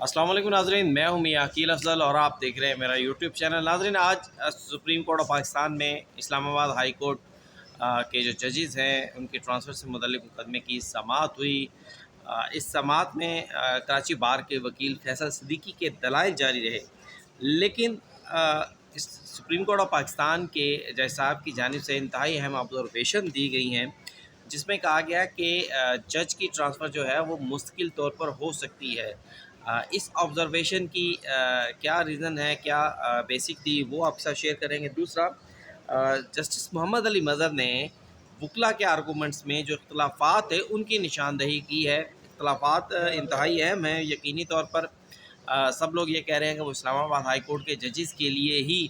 अस्सलाम वालेकुम नाज़रीन, मैं हूं मियां अकील अफजल और आप देख रहे हैं मेरा यूट्यूब चैनल। नाज़रीन, आज सुप्रीम कोर्ट ऑफ पाकिस्तान में इस्लामाबाद हाई कोर्ट के जो जजेस हैं उनके ट्रांसफ़र से मुतल्लिक़ मुकदमे की समाअत हुई। इस समाअत में कराची बार के वकील फैसल सिद्दीकी के दलाइल जारी रहे, लेकिन इस सुप्रीम कोर्ट ऑफ पाकिस्तान के जज साहब की जानिब से इंतहाई अहम ऑब्जर्वेशन दी गई हैं, जिसमें कहा गया कि जज की ट्रांसफ़र जो है वो मुस्तकिल तौर पर हो सकती है। इस ऑब्ज़र्वेशन की क्या रीज़न है, क्या बेसिक थी, वो आपके साथ शेयर करेंगे। दूसरा, जस्टिस मोहम्मद अली मज़हर ने वकला के आर्गूमेंट्स में जो इख्तलाफात है उनकी निशानदही की है। इख्तलाफात इंतहाई अहम हैं। यकीनी तौर पर सब लोग ये कह रहे हैं कि वो इस्लामाबाद हाई कोर्ट के जजेस के लिए ही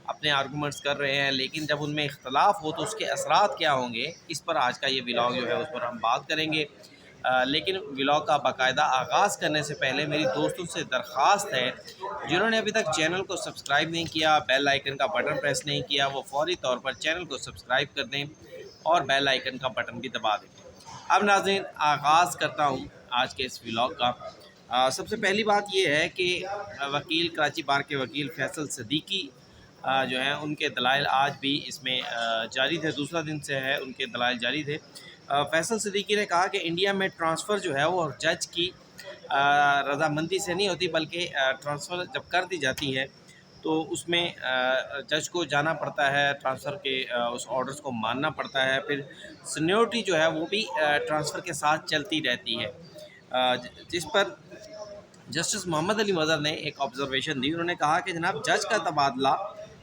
अपने आर्गूमेंट्स कर रहे हैं, लेकिन जब उनमें इख्तलाफ हो तो उसके असरात क्या होंगे, इस पर आज का ये व्लॉग जो है उस पर हम बात करेंगे। लेकिन व्लॉग का बाकायदा आगाज़ करने से पहले मेरी दोस्तों से दरख्वास्त है, जिन्होंने अभी तक चैनल को सब्सक्राइब नहीं किया, बेल आइकन का बटन प्रेस नहीं किया, वो फौरी तौर पर चैनल को सब्सक्राइब कर दें और बेल आइकन का बटन भी दबा दें। अब नाज़रीन, आगाज़ करता हूँ आज के इस व्लॉग का। सबसे पहली बात ये है कि वकील कराची बार के वकील फैसल सिद्दीकी जो हैं उनके दलाइल आज भी इसमें जारी थे। दूसरा दिन से है उनके दलाइल जारी थे। फैसल सिद्दीकी ने कहा कि इंडिया में ट्रांसफ़र जो है वो जज की रज़ामंदी से नहीं होती, बल्कि ट्रांसफ़र जब कर दी जाती है तो उसमें जज को जाना पड़ता है, ट्रांसफ़र के उस ऑर्डर्स को मानना पड़ता है। फिर सीनियरिटी जो है वो भी ट्रांसफ़र के साथ चलती रहती है। जिस पर जस्टिस मोहम्मद अली मज़हर ने एक ऑब्ज़र्वेशन दी। उन्होंने कहा कि जनाब, जज का तबादला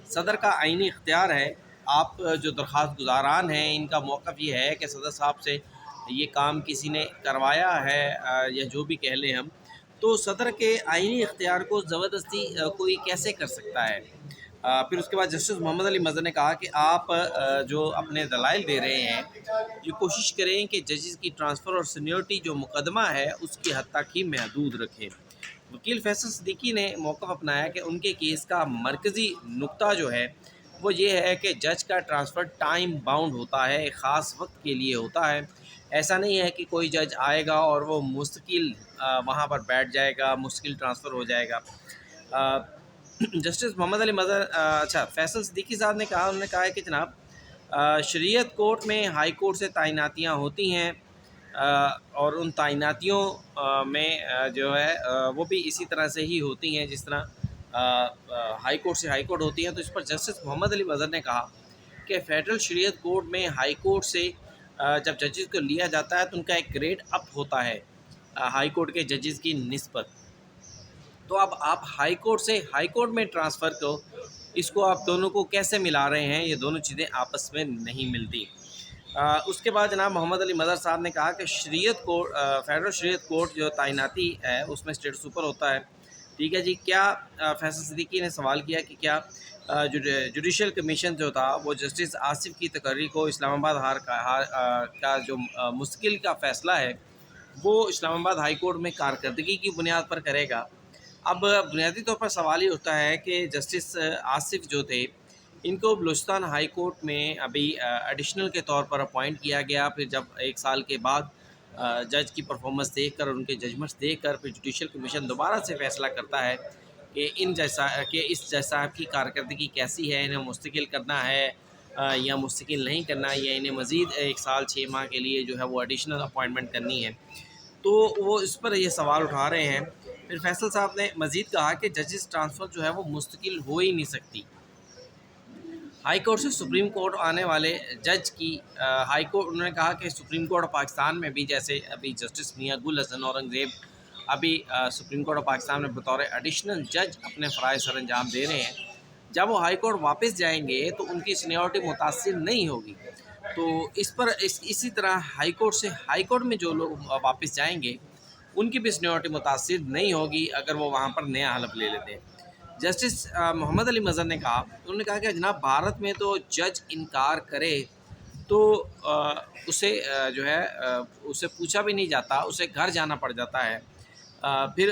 सदर का आइनी इख्तियार है। आप जो दरख्वास्त गुज़ारान हैं, इनका मौक़िफ़ ये है कि सदर साहब से ये काम किसी ने करवाया है या जो भी कह लें हम, तो सदर के आइनी इख्तियार को ज़बरदस्ती कोई कैसे कर सकता है। फिर उसके बाद जस्टिस मोहम्मद अली मज़हर ने कहा कि आप जो अपने दलाइल दे रहे हैं, ये कोशिश करें कि जजेस की ट्रांसफ़र और सीनियरिटी जो मुकदमा है उसकी हद तक ही महदूद रखें। वकील फैसल सिद्दीकी ने मौक़िफ़ अपनाया कि उनके केस का मरकज़ी नुक्ता जो है वो ये है कि जज का ट्रांसफ़र टाइम बाउंड होता है, एक ख़ास वक्त के लिए होता है। ऐसा नहीं है कि कोई जज आएगा और वो मुस्तकिल वहाँ पर बैठ जाएगा, मुस्तकिल ट्रांसफ़र हो जाएगा। जस्टिस मोहम्मद अली मज़हर फैसल सिद्दीकी साहब ने कहा, उन्होंने कहा है कि जनाब, शरीयत कोर्ट में हाई कोर्ट से तैनातियाँ होती हैं और उन तैनातियों में जो है वो भी इसी तरह से ही होती हैं जिस तरह हाई कोर्ट से हाई कोर्ट होती हैं। तो इस पर जस्टिस मोहम्मद अली मज़हर ने कहा कि फ़ेडरल शरीयत कोर्ट में हाई कोर्ट से जब जजेस को लिया जाता है तो उनका एक ग्रेड अप होता है हाई कोर्ट के जजेस की निस्बत। तो अब आप हाई कोर्ट से हाई कोर्ट में ट्रांसफ़र को, इसको आप दोनों को कैसे मिला रहे हैं? ये दोनों चीज़ें आपस में नहीं मिलती। उसके बाद जनाब मोहम्मद अली मज़हर साहब ने कहा कि शरीयत कोर्ट, फ़ेडरल शरीयत कोर्ट जो तैनाती है उसमें स्टेट सुपर होता है। ठीक है जी, क्या फैसल सिद्दीकी ने सवाल किया कि क्या जुडिशल कमीशन जो था वो जस्टिस आसिफ की तकर्री को इस्लामाबाद का जो मुश्किल का फ़ैसला है वो इस्लामाबाद हाई कोर्ट में कारकर्दगी की बुनियाद पर करेगा। अब बुनियादी तौर पर सवाल ये उठता है कि जस्टिस आसिफ जो थे, इनको बलूचिस्तान हाई कोर्ट में अभी एडिशनल के तौर पर अपॉइंट किया गया। फिर जब 1 साल के बाद जज की परफॉर्मेंस देखकर और उनके जजमेंट्स देखकर फिर जुडिशल कमीशन दोबारा से फैसला करता है कि इस जज साहब की कारकर्दगी कैसी है, इन्हें मुस्तकिल करना है या मुस्तकिल नहीं करना, या इन्हें मज़ीद 1 साल 6 माह के लिए जो है वो एडिशनल अपॉइंटमेंट करनी है। तो वो इस पर ये सवाल उठा रहे हैं। फिर फैसल साहब ने मज़ीद कहा कि जजेस ट्रांसफ़र जो है वो मुस्तकिल हो ही नहीं सकती। हाई कोर्ट से सुप्रीम कोर्ट आने वाले जज की हाई कोर्ट, उन्होंने कहा कि सुप्रीम कोर्ट ऑफ पाकिस्तान में भी जैसे अभी जस्टिस मियां गुल हसन औरंगज़ेब अभी सुप्रीम कोर्ट ऑफ पाकिस्तान में बतौर एडिशनल जज अपने फ़राइज़ सर अंजाम दे रहे हैं, जब वो हाई कोर्ट वापस जाएंगे तो उनकी सीनियरिटी मुतासिर नहीं होगी। तो इसी तरह हाई कोर्ट से हाई कोर्ट में जो लोग वापस जाएंगे उनकी भी सीनियरिटी मुतासिर नहीं होगी अगर वो वहाँ पर नया हलफ ले लेते हैं। जस्टिस मोहम्मद अली मज़हर ने कहा, उन्होंने कहा कि जनाब, भारत में तो जज इनकार करे तो उसे जो है उसे पूछा भी नहीं जाता, उसे घर जाना पड़ जाता है। फिर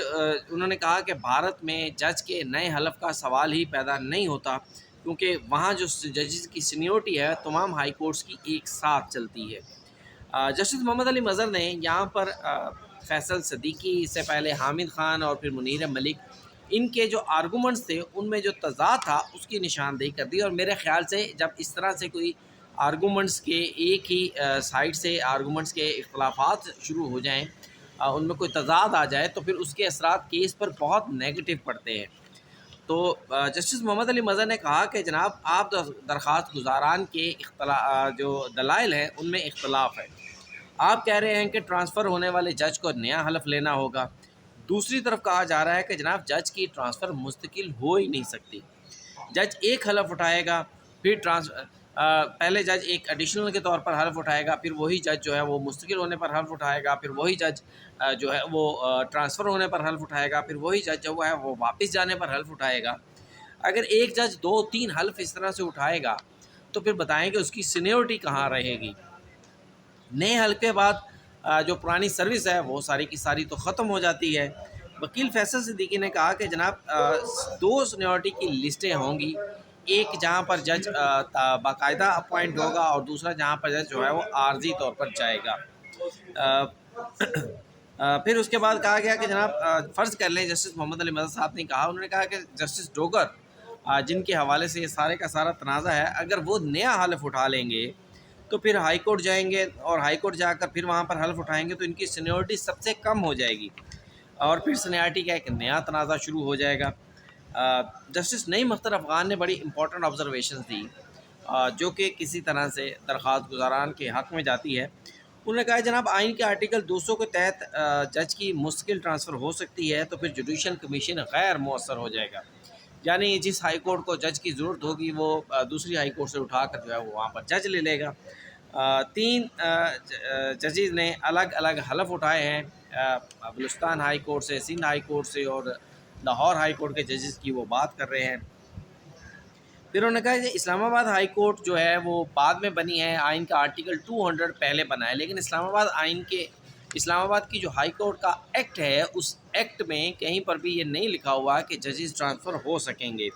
उन्होंने कहा कि भारत में जज के नए हलफ का सवाल ही पैदा नहीं होता, क्योंकि वहाँ जो जजेस की सीनियरिटी है तमाम हाई कोर्ट्स की एक साथ चलती है। जस्टिस मोहम्मद अली मज़हर ने यहाँ पर فیصل صدیقی، اس سے پہلے حامد خان اور پھر منیر ملک، ان کے جو آرگومنٹس تھے ان میں جو تضاد تھا اس کی نشاندہی کر دی. اور میرے خیال سے جب اس طرح سے کوئی آرگومنٹس کے ایک ہی سائڈ سے آرگومنٹس کے اختلافات شروع ہو جائیں، ان میں کوئی تضاد آ جائے، تو پھر اس کے اثرات کیس پر بہت نیگیٹو پڑتے ہیں. تو جسٹس محمد علی مظہر نے کہا کہ جناب آپ درخواست گزاران کے جو دلائل ہیں ان میں اختلاف ہے. آپ کہہ رہے ہیں کہ ٹرانسفر ہونے والے جج کو نیا حلف لینا ہوگا. دوسری طرف کہا جا رہا ہے کہ جناب جج کی ٹرانسفر مستقل ہو ہی نہیں سکتی. جج ایک حلف اٹھائے گا، پھر پہلے جج ایک ایڈیشنل کے طور پر حلف اٹھائے گا، پھر وہی جج جو ہے وہ مستقل ہونے پر حلف اٹھائے گا، پھر وہی جج جو ہے وہ ٹرانسفر ہونے پر حلف اٹھائے گا، پھر وہی جج جو ہے وہ واپس جانے پر حلف اٹھائے گا. اگر ایک جج 2-3 حلف اس طرح سے اٹھائے گا تو پھر بتائیں کہ اس کی سینیورٹی کہاں رہے گی. نئے حلف کے بعد جو پرانی سروس ہے وہ ساری کی ساری تو ختم ہو جاتی ہے. وکیل فیصل صدیقی نے کہا کہ جناب 2 سینیورٹی کی لسٹیں ہوں گی، ایک جہاں پر جج باقاعدہ اپوائنٹ ہوگا اور دوسرا جہاں پر جج جو ہے وہ عارضی طور پر جائے گا. پھر اس کے بعد کہا گیا کہ جناب فرض کر لیں جسٹس محمد علی مظہر صاحب نے کہا، انہوں نے کہا کہ جسٹس ڈوگر جن کے حوالے سے یہ سارے کا سارا تنازع ہے، اگر وہ نیا حلف اٹھا لیں گے تو پھر ہائی کورٹ جائیں گے اور ہائی کورٹ جا کر پھر وہاں پر حلف اٹھائیں گے تو ان کی سینیورٹی سب سے کم ہو جائے گی اور پھر سینیورٹی کا ایک نیا تنازع شروع ہو جائے گا. جسٹس نعیم اختر افغان نے بڑی امپورٹنٹ آبزرویشنز دی جو کہ کسی طرح سے درخواست گزاران کے حق میں جاتی ہے. انہوں نے کہا جناب آئین کے آرٹیکل 200 کے تحت جج کی مستقل ٹرانسفر ہو سکتی ہے تو پھر جوڈیشل کمیشن غیر مؤثر ہو جائے گا. یعنی جس ہائی کورٹ کو جج کی ضرورت ہوگی وہ دوسری ہائی کورٹ سے اٹھا کر جو ہے وہ وہاں پر جج لے لے گا. 3 ججز نے الگ الگ حلف اٹھائے ہیں، بلوچستان ہائی کورٹ سے، سندھ ہائی کورٹ سے اور لاہور ہائی کورٹ کے ججز کی وہ بات کر رہے ہیں. پھر انہوں نے کہا کہ اسلام آباد ہائی کورٹ جو ہے وہ بعد میں بنی ہے، آئین کا آرٹیکل 200 پہلے بنا ہے، لیکن اسلام آباد کی جو ہائی کورٹ کا ایکٹ ہے اس ایکٹ میں کہیں پر بھی یہ نہیں لکھا ہوا کہ ججز ٹرانسفر ہو سکیں گے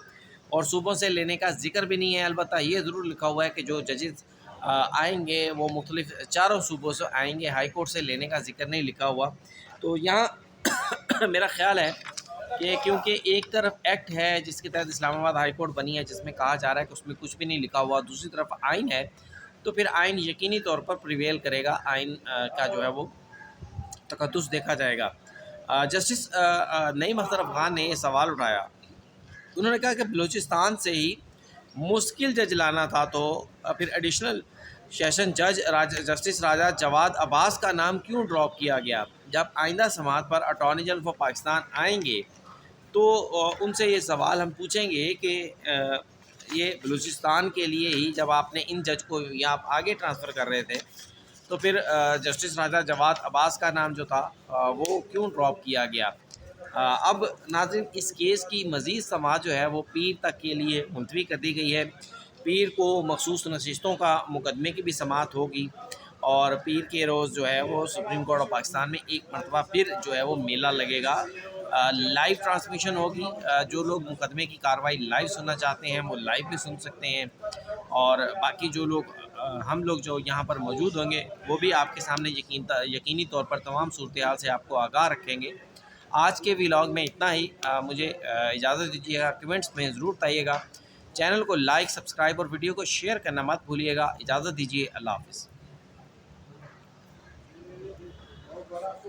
اور صوبوں سے لینے کا ذکر بھی نہیں ہے. البتہ یہ ضرور لکھا ہوا ہے کہ جو ججز آئیں گے وہ مختلف 4 صوبوں سے آئیں گے، ہائی کورٹ سے لینے کا ذکر نہیں لکھا ہوا. تو یہاں میرا خیال ہے کہ کیونکہ ایک طرف ایکٹ ہے جس کے تحت اسلام آباد ہائی کورٹ بنی ہے جس میں کہا جا رہا ہے کہ اس میں کچھ بھی نہیں لکھا ہوا، دوسری طرف آئین ہے، تو پھر آئین یقینی طور پر پریویل کرے گا، آئین کا جو ہے وہ تقدس دیکھا جائے گا. جسٹس نعیم اختر افغان نے یہ سوال اٹھایا، انہوں نے کہا کہ بلوچستان سے ہی مشکل جج لانا تھا تو پھر ایڈیشنل سیشن جج جسٹس راجہ جواد عباس کا نام کیوں ڈراپ کیا گیا. جب آئندہ سماعت پر اٹارنی جنرل فار پاکستان آئیں گے تو ان سے یہ سوال ہم پوچھیں گے کہ یہ بلوچستان کے لیے ہی جب آپ نے ان جج کو یا آپ آگے ٹرانسفر کر رہے تھے تو پھر جسٹس راجہ جواد عباس کا نام جو تھا وہ کیوں ڈراپ کیا گیا. اب ناظرین اس کیس کی مزید سماعت جو ہے وہ پیر تک کے لیے ملتوی کر دی گئی ہے. پیر کو مخصوص نشستوں کا مقدمے کی بھی سماعت ہوگی اور پیر کے روز جو ہے وہ سپریم کورٹ آف پاکستان میں ایک مرتبہ پھر جو ہے وہ میلہ لگے گا. لائیو ٹرانسمیشن ہوگی، جو لوگ مقدمے کی کارروائی لائیو سننا چاہتے ہیں وہ لائیو بھی سن سکتے ہیں اور باقی جو لوگ ہم لوگ جو یہاں پر موجود ہوں گے وہ بھی آپ کے سامنے یقینی طور پر تمام صورتحال سے آپ کو آگاہ رکھیں گے. آج کے ویلاگ میں اتنا ہی. مجھے اجازت دیجیے گا، کمنٹس میں ضرور بتائیے گا. چینل کو لائک، سبسکرائب اور ویڈیو کو شیئر کرنا مت بھولیے گا. اجازت دیجیے، اللہ حافظ.